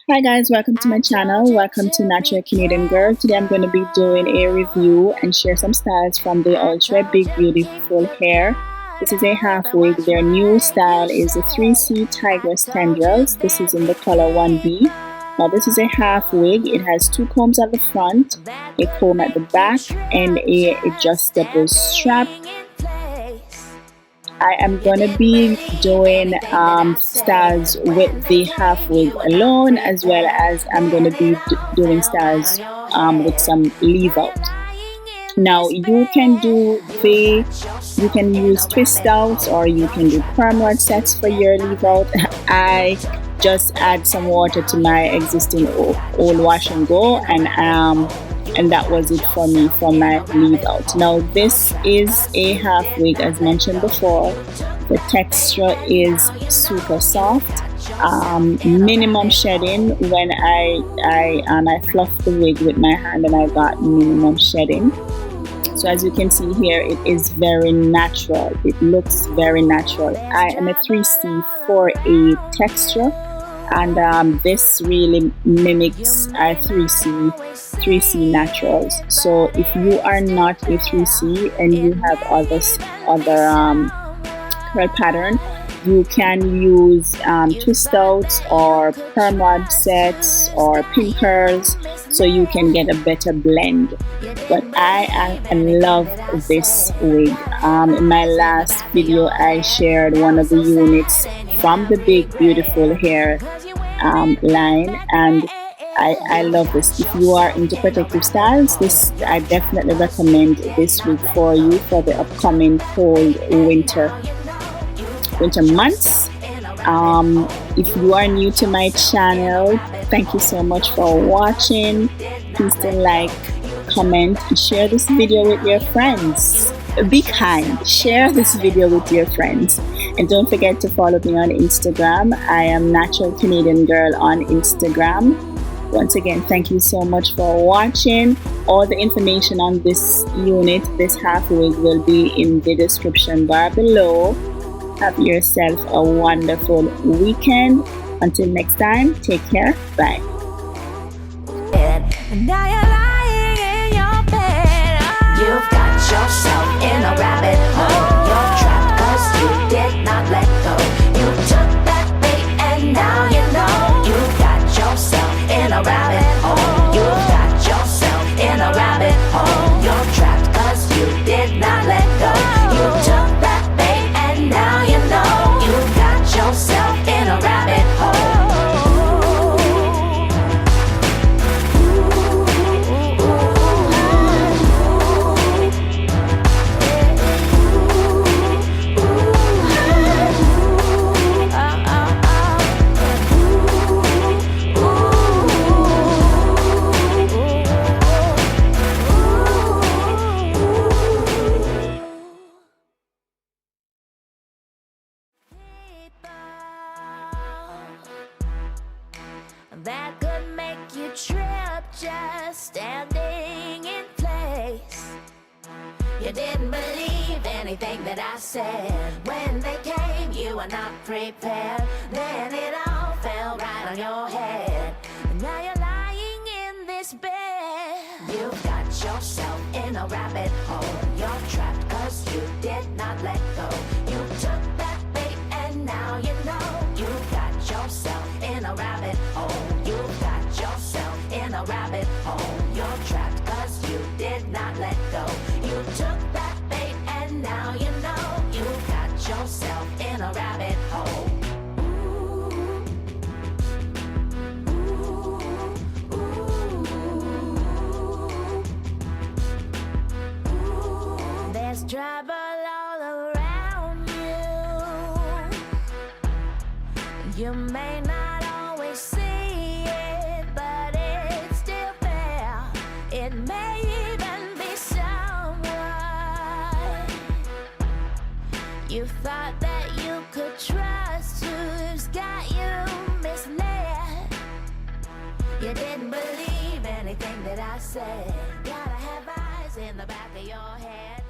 Hi guys, welcome to my channel. Welcome to Natural Canadian Girl. Today I'm going to be doing a review and share some styles from the Ultra Big Beautiful Hair. This is a half wig. Their new style is the 3C Tigress Tendrils. This is in the color 1B. Now this is a half wig. It has two combs at the front, a comb at the back, and a adjustable strap. I am going to be doing styles with the half wig alone, as well as I'm going to be doing styles with some leave out. Now you can use twist outs, or you can do perm rod sets for your leave out. I just add some water to my existing old wash and go, and that was it for me for my leave out. Now this is a half wig, as mentioned before. The texture is super soft, minimum shedding. When I fluffed the wig with my hand, and I got minimum shedding. So as you can see here, it is very natural. It looks very natural. I am a 3C for a texture, and this really mimics a 3C naturals. So if you are not a 3C and you have other curl pattern, you can use twist outs or perm rod sets or pin curls, so you can get a better blend. But I love this wig. In my last video I shared one of the units from the Big Beautiful Hair line, and I love this. If you are into protective styles, I definitely recommend this wig for you for the upcoming cold winter months. If you are new to my channel, thank you so much for watching. Please do like, comment, and share this video with your friends. Be kind, share this video with your friends, and don't forget to follow me on Instagram. I am Natural Canadian Girl on Instagram. Once again, thank you so much for watching. All the information on this unit, this half wig, will be in the description bar below. Have yourself a wonderful weekend. Until next time, take care. Bye. Now you're lying in your bed. You've got yourself in a rabbit hole. You're trapped 'cause you did not let go. You took that bait and now you know. You've got yourself in a rabbit hole. You've got yourself in a rabbit hole. You're trapped 'cause you did not let go. You took that bait and now you know. You've got yourself in a rabbit hole. That could make you trip just standing in place. You didn't believe anything that I said. When they came, you were not prepared. Then it all fell right on your head. And now you're lying in this bed. You've got yourself in a rabbit hole. You're trapped 'cause you did not let go. You took that bait and now you know. You've got yourself in a rabbit hole. You've got yourself in a rabbit hole. You're trapped 'cause you did not let go. You took that bait and now you know. You've got yourself in a rabbit hole. There's trouble all around you. You may not always see it, but it's still there. It may even be someone you thought that you could trust, who's got you misled. You didn't believe anything that I said. Gotta have eyes in the back of your head.